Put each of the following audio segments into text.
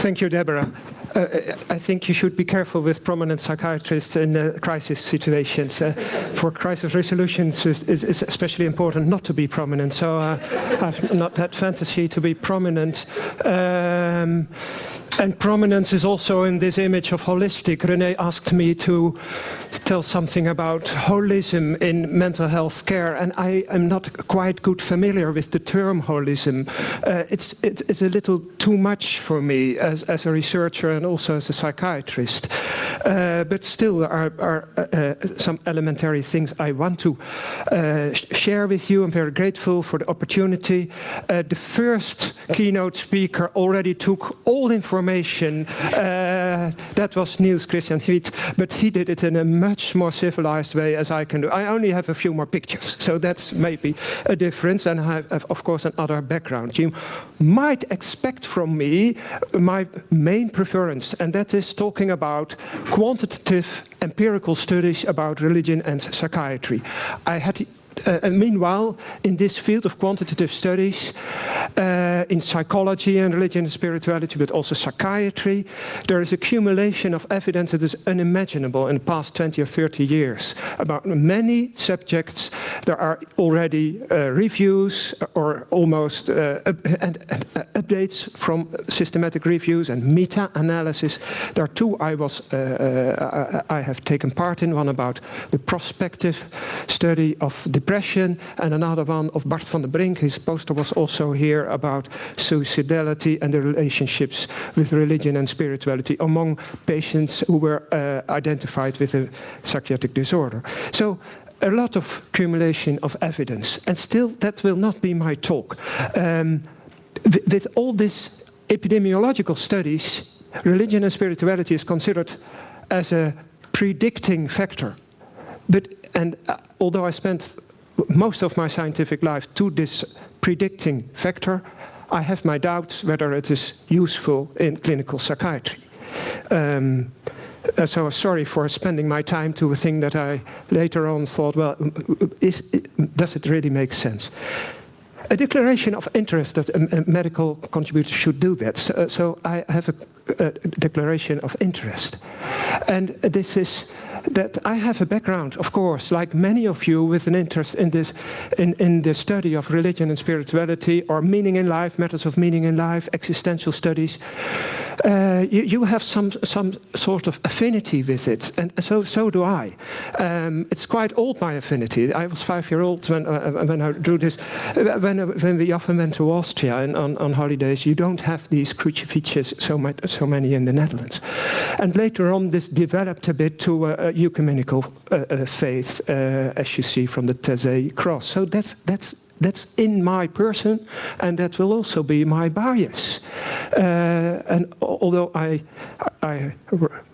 Thank you, Deborah. I think you should be careful with prominent psychiatrists in crisis situations. For crisis resolutions, it's especially important not to be prominent. So I've not that fantasy to be prominent. And prominence is also in this image of holistic. René asked me to tell something about holism in mental health care, and I am not quite good familiar with the term holism. It's a little too much for me as a researcher and also as a psychiatrist. But still, there are some elementary things I want to share with you. I'm very grateful for the opportunity. The first keynote speaker already took all information. That was Niels Christian Hviet, but he did it in a much more civilized way as I can do. I only have a few more pictures, so that's maybe a difference, and I have, of course, another background. You might expect from me my main preference, and that is talking about quantitative empirical studies about religion and psychiatry. I had meanwhile, in this field of quantitative studies, in psychology and religion and spirituality, but also psychiatry, there is accumulation of evidence that is unimaginable in the past 20 or 30 years. About many subjects, there are already reviews or almost updates from systematic reviews and meta-analysis. There are two I have taken part in, one about the prospective study of depression, and another one of Bart van der Brink. His poster was also here about suicidality and the relationships with religion and spirituality among patients who were identified with a psychiatric disorder. So a lot of accumulation of evidence, and still that will not be my talk. With all these epidemiological studies, religion and spirituality is considered as a predicting factor. And although I spent most of my scientific life to this predicting factor, I have my doubts whether it is useful in clinical psychiatry. So sorry for spending my time to a thing that I later on thought, well, does it really make sense? A declaration of interest that a medical contributor should do that. So I have a declaration of interest. And this is that I have a background, of course, like many of you, with an interest in this, in the study of religion and spirituality, or meaning in life, methods of meaning in life, existential studies. You have some sort of affinity with it, and so do I. It's quite old, my affinity. I was 5 years old when I drew this. When we often went to Austria and on holidays, you don't have these crucifixes so many in the Netherlands. And later on, this developed a bit to a ecumenical faith, as you see from the Taizé cross. So that's in my person, and that will also be my bias. And although I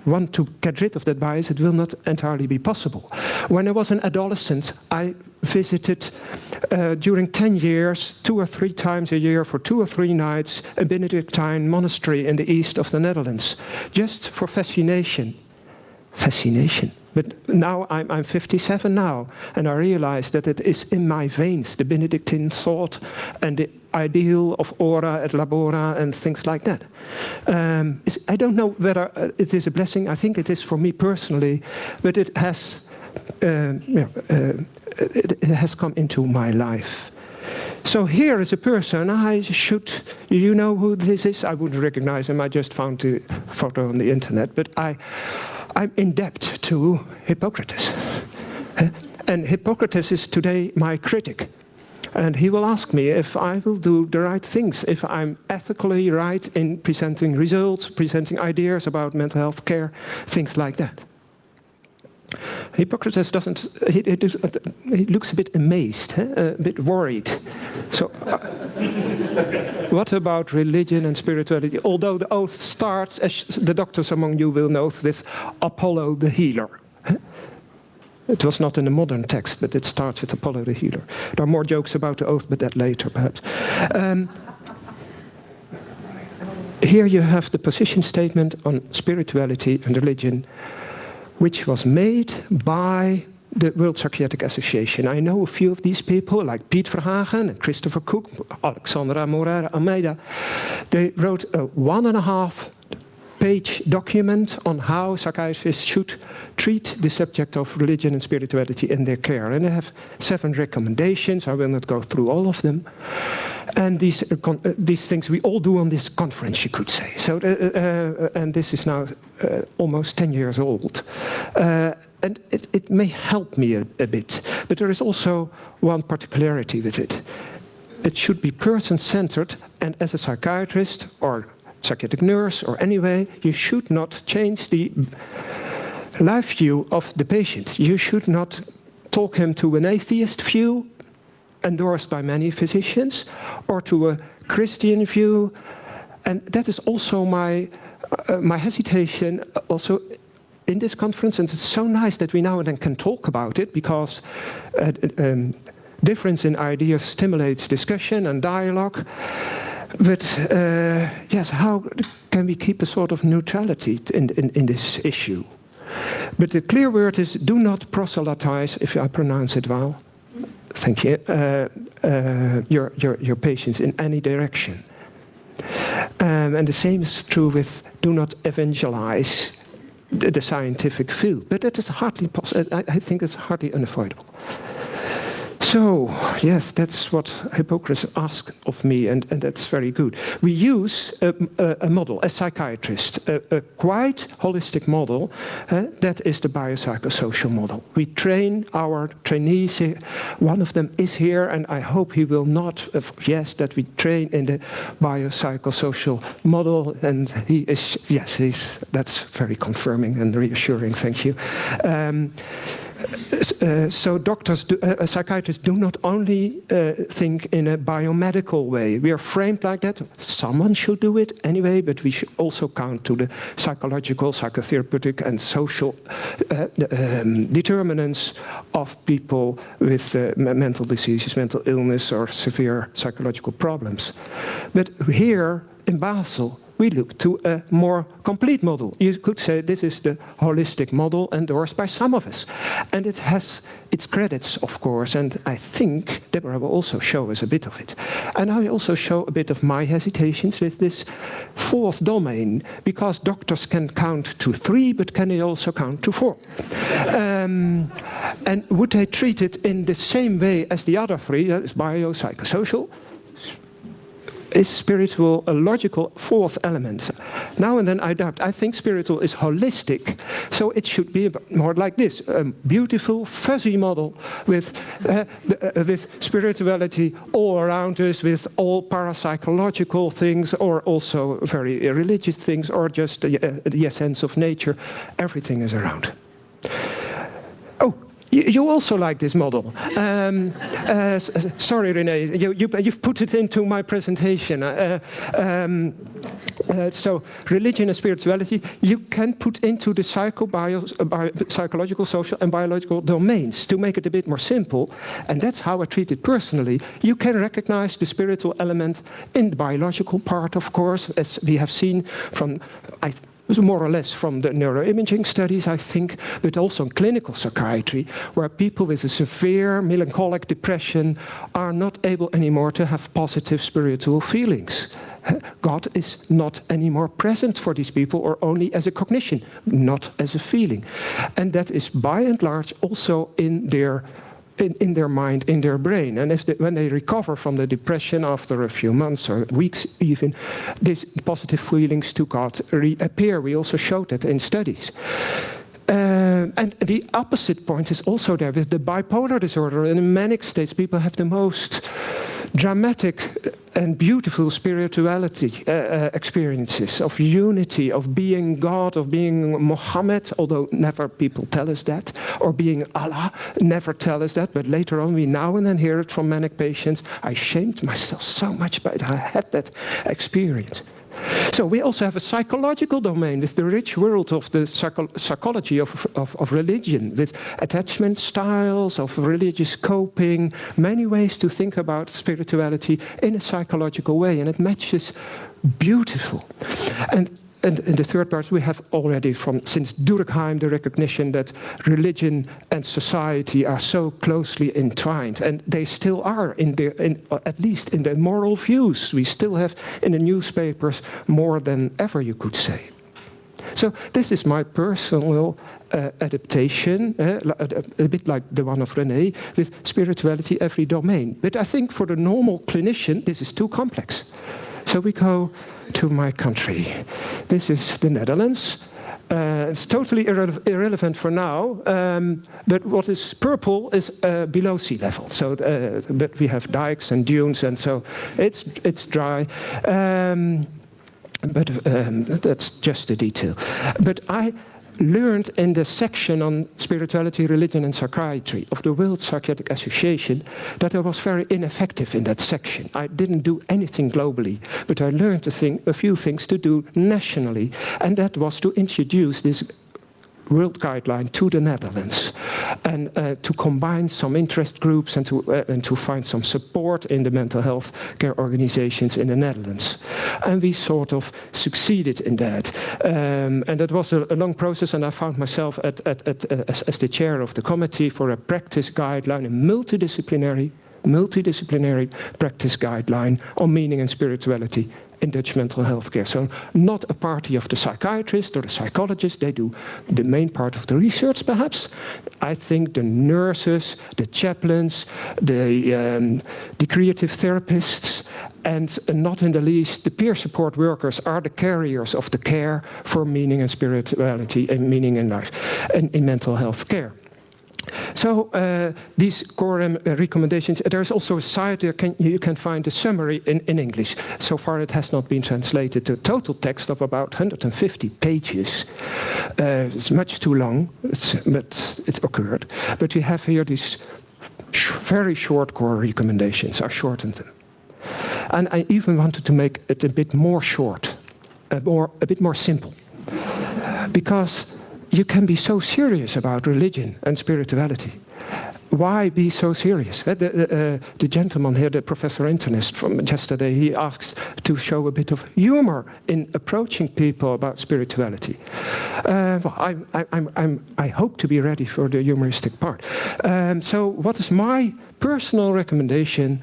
want to get rid of that bias, it will not entirely be possible. When I was an adolescent, I visited during 10 years, 2 or 3 times a year for 2 or 3 nights, a Benedictine monastery in the east of the Netherlands, just for fascination. But now I'm 57 now, and I realize that it is in my veins, the Benedictine thought and the ideal of ora et labora and things like that. I don't know whether it is a blessing. I think it is for me personally, but it has come into my life. So here is a person, you know who this is? I wouldn't recognize him, I just found the photo on the internet, but I'm in debt to Hippocrates. And Hippocrates is today my critic. And he will ask me if I will do the right things, if I'm ethically right in presenting results, presenting ideas about mental health care, things like that. Hippocrates doesn't, he looks a bit amazed, a bit worried. So, what about religion and spirituality? Although the oath starts, as the doctors among you will know, with Apollo the healer. It was not in the modern text, but it starts with Apollo the healer. There are more jokes about the oath, but that later, perhaps. Here you have the position statement on spirituality and religion, which was made by the World Psychiatric Association. I know a few of these people, like Piet Verhagen and Christopher Cook, Alexandra Moreira Almeida. They wrote a 1.5 page document on how psychiatrists should treat the subject of religion and spirituality in their care. And I have 7 recommendations. I will not go through all of them. And these things we all do on this conference, you could say. So, and this is now almost 10 years old. And it may help me a bit. But there is also one particularity with it. It should be person-centered, and as a psychiatrist or psychiatric nurse or anyway, you should not change the life view of the patient. You should not talk him to an atheist view, endorsed by many physicians, or to a Christian view. And that is also my hesitation also in this conference, and it's so nice that we now and then can talk about it, because difference in ideas stimulates discussion and dialogue. But yes, how can we keep a sort of neutrality in this issue? But the clear word is, do not proselytize, if I pronounce it well, thank you, your patients in any direction. And the same is true with, do not evangelize the scientific field. But that is hardly possible. I think it's hardly unavoidable. So, yes, that's what Hippocrates asked of me, and that's very good. We use a model, as psychiatrists, a quite holistic model, that is the biopsychosocial model. We train our trainees here. One of them is here, and I hope he will not, yes, that we train in the biopsychosocial model, and he is, yes, that's very confirming and reassuring, thank you. So psychiatrists do not only think in a biomedical way. We are framed like that. Someone should do it anyway, but we should also count to the psychological, psychotherapeutic, and social determinants of people with mental diseases, mental illness, or severe psychological problems. But here in Basel, we look to a more complete model. You could say this is the holistic model endorsed by some of us. And it has its credits, of course, and I think Deborah will also show us a bit of it. And I will also show a bit of my hesitations with this 4th domain, because doctors can count to 3, but can they also count to 4? And would they treat it in the same way as the other 3, that is biopsychosocial? Is spiritual a logical 4th element? Now and then I doubt. I think spiritual is holistic, so it should be more like this: a beautiful, fuzzy model with spirituality all around us, with all parapsychological things, or also very religious things, or just the essence of nature. Everything is around. Oh. You also like this model. Sorry, René, you've put it into my presentation. So religion and spirituality, you can put into the psychological, social, and biological domains to make it a bit more simple. And that's how I treat it personally. You can recognize the spiritual element in the biological part, of course, as we have seen from, more or less from the neuroimaging studies, I think, but also in clinical psychiatry, where people with a severe melancholic depression are not able anymore to have positive spiritual feelings. God is not anymore present for these people, or only as a cognition, not as a feeling. And that is by and large also in their mind, in their brain. And when they recover from the depression after a few months or weeks even, these positive feelings to God reappear. We also showed that in studies. And the opposite point is also there with the bipolar disorder. In manic states, people have the most dramatic and beautiful spirituality experiences of unity, of being God, of being Muhammad, although never people tell us that, or being Allah, never tell us that, but later on we now and then hear it from manic patients. I shamed myself so much by it. I had that experience. So we also have a psychological domain with the rich world of the psychology of religion, with attachment styles, of religious coping, many ways to think about spirituality in a psychological way, and it matches beautiful. And in the third part, we have already since Durkheim the recognition that religion and society are so closely entwined, and they still are, at least in the moral views. We still have in the newspapers more than ever, you could say. So this is my personal adaptation, a bit like the one of René, with spirituality every domain. But I think for the normal clinician, this is too complex. So we go to my country. This is the Netherlands. It's totally irrelevant for now, but what is purple is below sea level. So, but we have dikes and dunes, and so it's dry. But that's just a detail. But I learned in the section on spirituality, religion and psychiatry of the World Psychiatric Association that I was very ineffective in that section. I didn't do anything globally, but I learned a few things to do nationally, and that was to introduce this world guideline to the Netherlands, and to combine some interest groups and to find some support in the mental health care organizations in the Netherlands. And we sort of succeeded in that. And that was a long process, and I found myself as the chair of the committee for a practice guideline, a multidisciplinary practice guideline on meaning and spirituality in Dutch mental health care. So not a party of the psychiatrist or the psychologist, they do the main part of the research perhaps. I think the nurses, the chaplains, the creative therapists, and not in the least the peer support workers are the carriers of the care for meaning and spirituality and meaning in life and in mental health care. So these core recommendations, there's also a site there you can find a summary in English. So far it has not been translated to a total text of about 150 pages. It's much too long, but it occurred. But we have here these very short core recommendations. I shortened them. And I even wanted to make it a bit more short, a bit more simple. Because you can be so serious about religion and spirituality. Why be so serious? The gentleman here, the professor internist from yesterday, he asked to show a bit of humor in approaching people about spirituality. Well, I hope to be ready for the humoristic part. So what is my personal recommendation?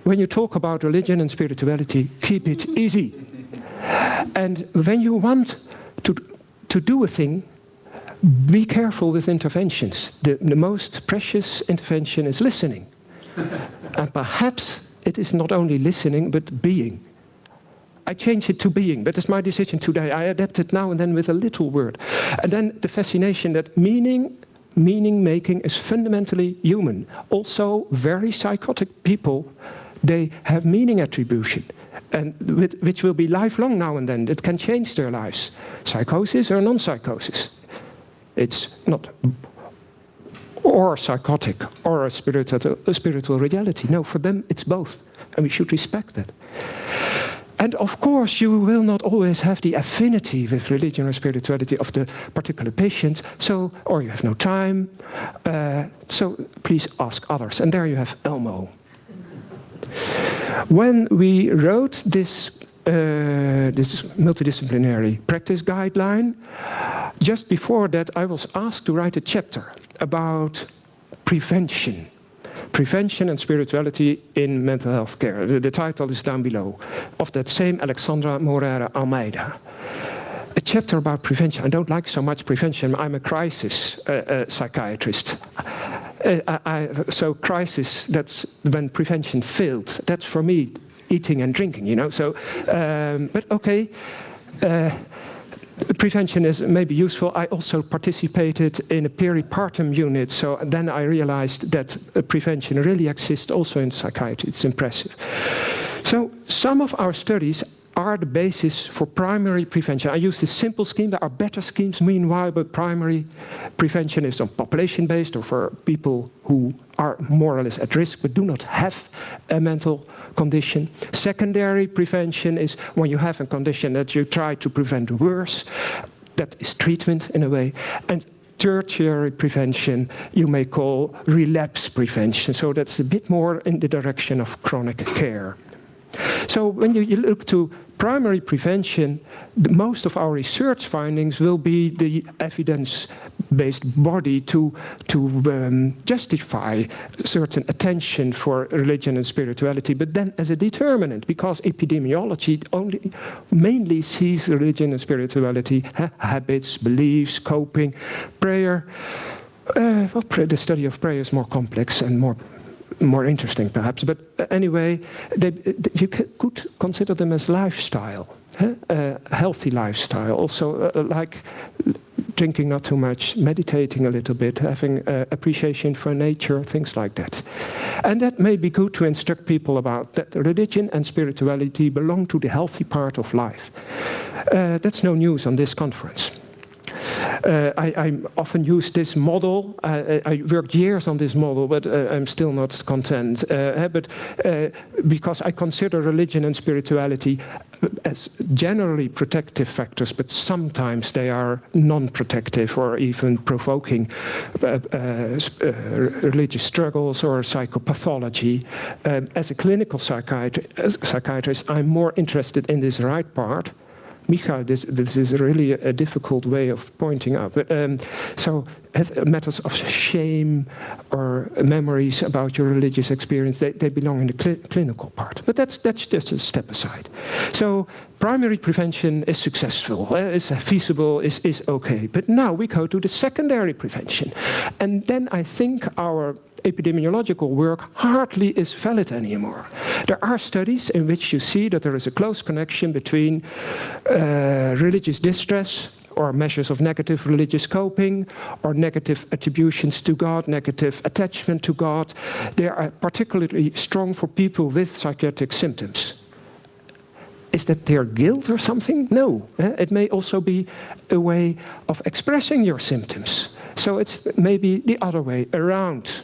When you talk about religion and spirituality, keep it easy. And when you want to do a thing, be careful with interventions. The most precious intervention is listening. And perhaps it is not only listening, but being. I changed it to being, but it's my decision today. I adapt it now and then with a little word. And then the fascination that meaning making is fundamentally human. Also, very psychotic people, they have meaning attribution, and which will be lifelong now and then. It can change their lives. Psychosis or non-psychosis. It's not or psychotic or a spiritual reality. No, for them it's both, and we should respect that. And of course, you will not always have the affinity with religion or spirituality of the particular patient, or you have no time, so please ask others. And there you have Elmo. When we wrote this multidisciplinary practice guideline, just before that I was asked to write a chapter about prevention and spirituality in mental health care. The title is down below, of that same Alexandra Moreira Almeida. A chapter about prevention. I don't like so much prevention. I'm a crisis psychiatrist. So crisis, that's when prevention failed. That's for me eating and drinking, you know. So, but okay. Prevention is maybe useful. I also participated in a peripartum unit, so then I realized that prevention really exists also in psychiatry. It's impressive. So some of our studies are the basis for primary prevention. I use this simple scheme. There are better schemes meanwhile, but primary prevention is on population-based or for people who are more or less at risk but do not have a mental condition. Secondary prevention is when you have a condition that you try to prevent worse. That is treatment in a way. And tertiary prevention you may call relapse prevention. So that's a bit more in the direction of chronic care. So when you look to primary prevention, most of our research findings will be the evidence evidence-based body to justify certain attention for religion and spirituality, but then as a determinant, because epidemiology only mainly sees religion and spirituality, habits, beliefs, coping, prayer. The study of prayer is more complex and more interesting, perhaps. But anyway, you could consider them as lifestyle, a healthy lifestyle. Also, like drinking not too much, meditating a little bit, having appreciation for nature, things like that. And that may be good to instruct people about that religion and spirituality belong to the healthy part of life. That's no news on this conference. I often use this model. I worked years on this model, but I'm still not content. Because I consider religion and spirituality as generally protective factors, but sometimes they are non-protective or even provoking religious struggles or psychopathology. As a clinical psychiatrist, I'm more interested in this right part. Michael, this is really a difficult way of pointing out. So matters of shame or memories about your religious experience, they belong in the clinical part. But that's just a step aside. So primary prevention is successful, is feasible, is okay. But now we go to the secondary prevention. And then I think our epidemiological work hardly is valid anymore. There are studies in which you see that there is a close connection between religious distress or measures of negative religious coping or negative attributions to God, negative attachment to God. They are particularly strong for people with psychiatric symptoms. Is that their guilt or something? No. It may also be a way of expressing your symptoms. So it's maybe the other way around.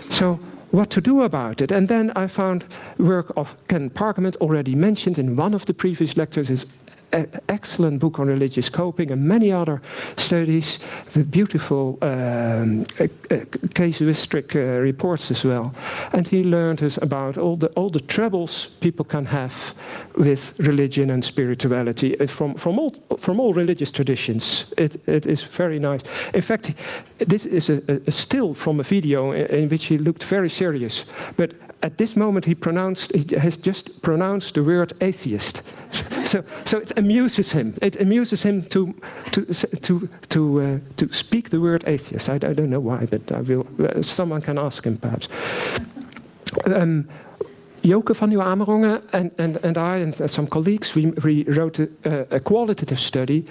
So what to do about it? And then I found work of Ken Parkman, already mentioned in one of the previous lectures, is an excellent book on religious coping, and many other studies with beautiful casuistic reports as well. And he learned us about all the troubles people can have with religion and spirituality from all religious traditions. It is very nice. In fact, this is a still from a video in which he looked very serious, but at this moment he has just pronounced the word atheist. So it amuses him. It amuses him to speak the word atheist. I don't know why, but I will. Someone can ask him perhaps. Joke van Nieuw Amerongen and I and some colleagues, we wrote a qualitative study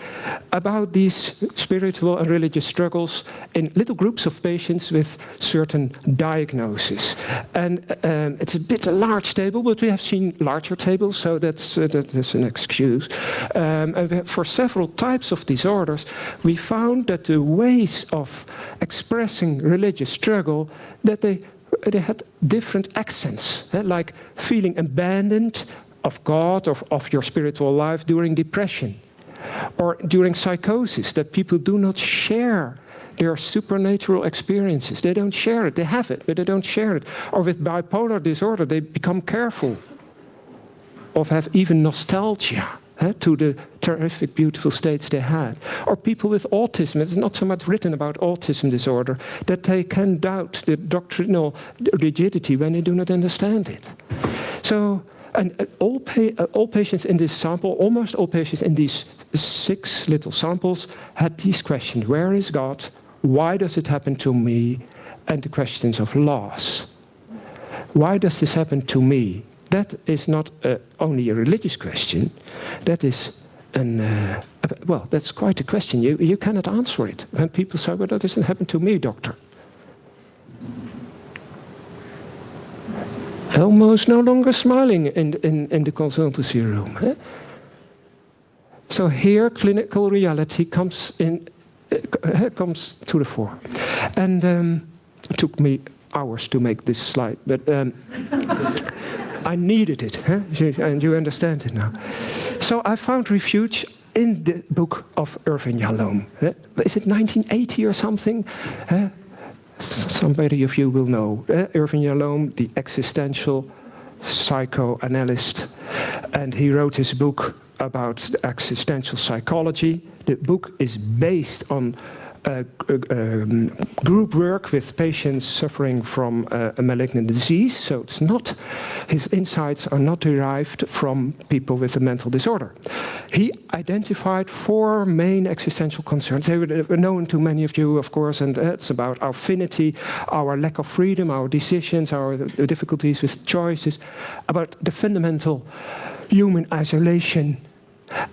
about these spiritual and religious struggles in little groups of patients with certain diagnoses. And it's a bit a large table, but we have seen larger tables, so that's an excuse. And for several types of disorders, we found that the ways of expressing religious struggle, that they had different accents, like feeling abandoned of God or of your spiritual life during depression, or during psychosis, that people do not share their supernatural experiences. They don't share it. They have it, but they don't share it. Or with bipolar disorder, they become careful of have even nostalgia to the terrific, beautiful states they had. Or people with autism, it's not so much written about autism disorder, that they can doubt the doctrinal rigidity when they do not understand it. So, and all patients in this sample, almost all patients in these 6 little samples, had these questions: where is God? Why does it happen to me? And the questions of loss. Why does this happen to me? That is not only a religious question. That is well, that's quite a question. You cannot answer it. When people say, well, that doesn't happen to me, doctor. Almost no longer smiling in the consultancy room. So here, clinical reality comes to the fore. And it took me hours to make this slide, but I needed it, and you understand it now. So I found refuge in the book of Irvin Yalom. Is it 1980 or something? Somebody of you will know. Irvin Yalom, the existential psychoanalyst. And he wrote his book about existential psychology. The book is based on group work with patients suffering from a malignant disease, so it's not, his insights are not derived from people with a mental disorder. He identified 4 main existential concerns. They were known to many of you, of course, and it's about our finity, our lack of freedom, our decisions, our difficulties with choices, about the fundamental human isolation,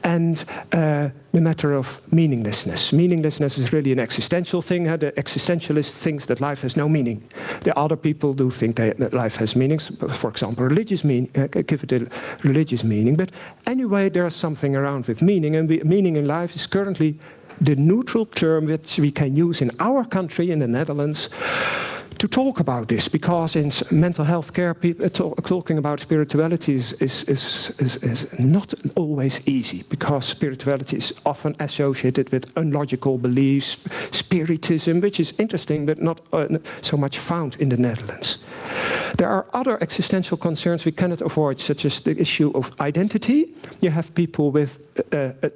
and the matter of meaninglessness. Meaninglessness is really an existential thing. The existentialist thinks that life has no meaning. The other people do think that life has meanings. For example, religious meaning, give it a religious meaning. But anyway, there's something around with meaning, and meaning in life is currently the neutral term which we can use in our country, in the Netherlands, to talk about this, because in mental health care, people talking about spirituality is not always easy, because spirituality is often associated with unlogical beliefs, spiritism, which is interesting but not so much found in the Netherlands. There are other existential concerns we cannot avoid, such as the issue of identity. You have people with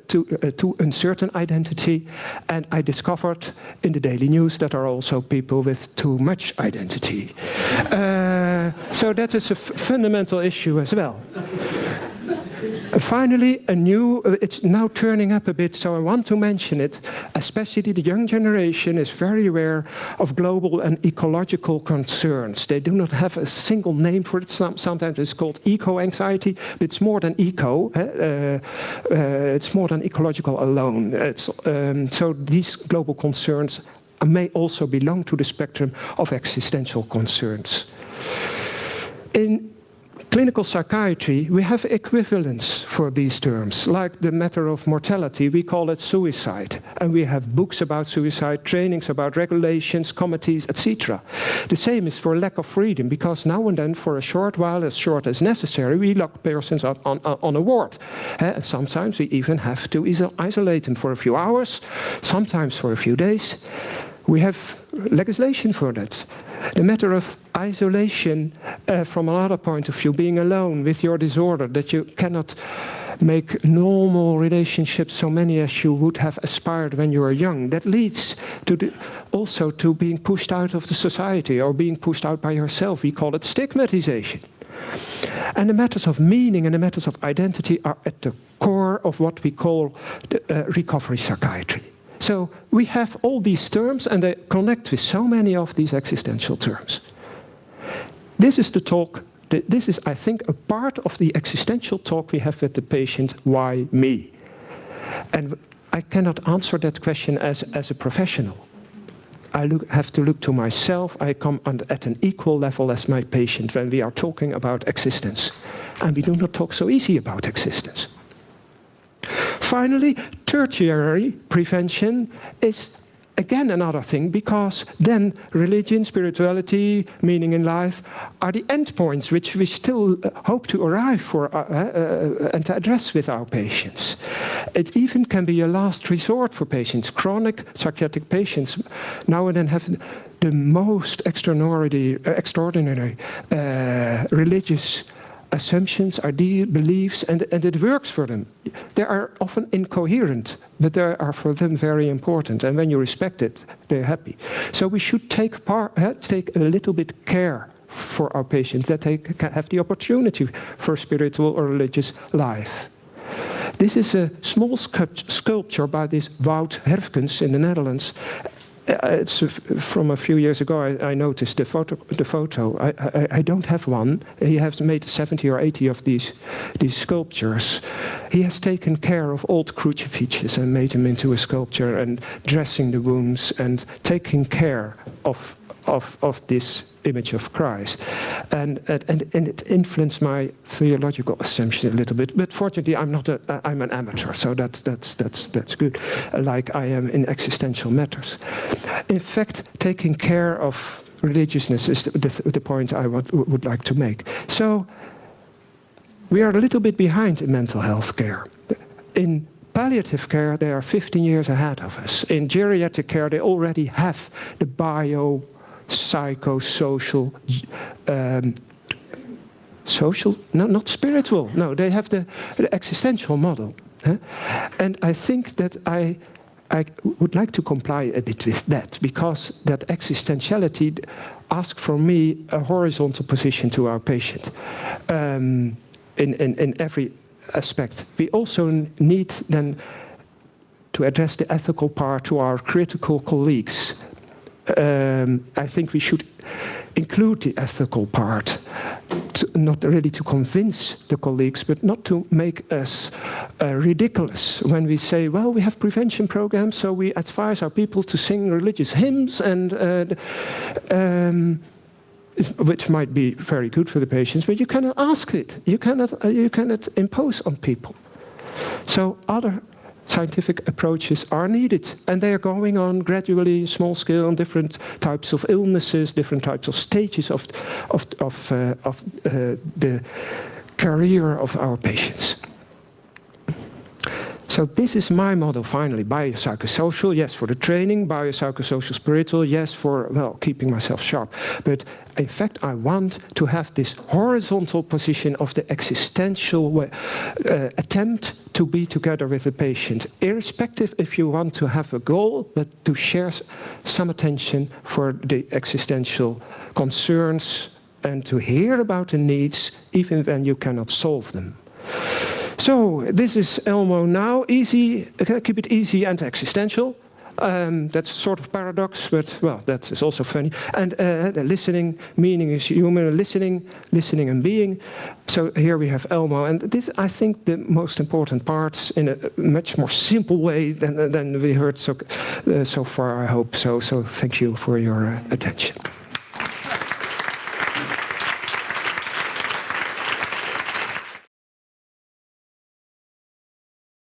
too uncertain identity, and I discovered in the daily news that there are also people with too much identity. So that is a fundamental issue as well. Finally, it's now turning up a bit, so I want to mention it. Especially the young generation is very aware of global and ecological concerns. They do not have a single name for it. Sometimes it's called eco-anxiety, but it's more than eco. It's more than ecological alone. So these global concerns may also belong to the spectrum of existential concerns. In clinical psychiatry, we have equivalents for these terms, like the matter of mortality, we call it suicide. And we have books about suicide, trainings about regulations, committees, etc. The same is for lack of freedom, because now and then, for a short while, as short as necessary, we lock persons up on a ward. Sometimes we even have to isolate them for a few hours, sometimes for a few days. We have legislation for that. The matter of isolation from another point of view, being alone with your disorder, that you cannot make normal relationships, so many as you would have aspired when you were young, that leads to also to being pushed out of the society or being pushed out by yourself. We call it stigmatization. And the matters of meaning and the matters of identity are at the core of what we call recovery psychiatry. So we have all these terms, and they connect with so many of these existential terms. This is the talk. This is, I think, a part of the existential talk we have with the patient, why me? And I cannot answer that question as a professional. I have to look to myself. I come at an equal level as my patient when we are talking about existence. And we do not talk so easy about existence. Finally, tertiary prevention is again another thing, because then religion, spirituality, meaning in life are the endpoints which we still hope to arrive for and to address with our patients. It even can be a last resort for patients. Chronic psychiatric patients now and then have the most extraordinary religious assumptions, ideas, beliefs, and it works for them. They are often incoherent, but they are for them very important. And when you respect it, they're happy. So we should take a little bit care for our patients, that they can have the opportunity for spiritual or religious life. This is a small sculpture by this Wout Herfkens in the Netherlands. It's from a few years ago. I noticed the photo. I don't have one. He has made 70 or 80 of these sculptures. He has taken care of old crucifixes and made them into a sculpture, and dressing the wounds and taking care of this image of Christ, and it influenced my theological assumption a little bit. But fortunately, I'm an amateur, so that's good. Like I am in existential matters. In fact, taking care of religiousness is the point I would like to make. So we are a little bit behind in mental health care. In palliative care, they are 15 years ahead of us. In geriatric care, they already have the biopsychosocial social, no, not spiritual. No, they have the existential model. And I think that I would like to comply a bit with that, because that existentiality asks from me a horizontal position to our patient in every aspect. We also need then to address the ethical part to our critical colleagues. I think we should include the ethical part, not really to convince the colleagues, but not to make us ridiculous when we say, well, we have prevention programs, so we advise our people to sing religious hymns, and which might be very good for the patients, but you cannot ask it. You cannot impose on people. So other scientific approaches are needed, and they are going on gradually, small scale, on different types of illnesses, different types of stages of the career of our patients. So this is my model, finally. Biopsychosocial, yes, for the training. Biopsychosocial-spiritual, yes, for, well, keeping myself sharp. But in fact, I want to have this horizontal position of the existential attempt to be together with the patient, irrespective if you want to have a goal, but to share some attention for the existential concerns and to hear about the needs, even when you cannot solve them. So this is Elmo now, easy, keep it easy and existential. That's a sort of paradox, but well, that is also funny. And the listening, meaning is human, listening and being. So here we have Elmo, and this, I think, the most important parts in a much more simple way than we heard so far, I hope. So thank you for your attention.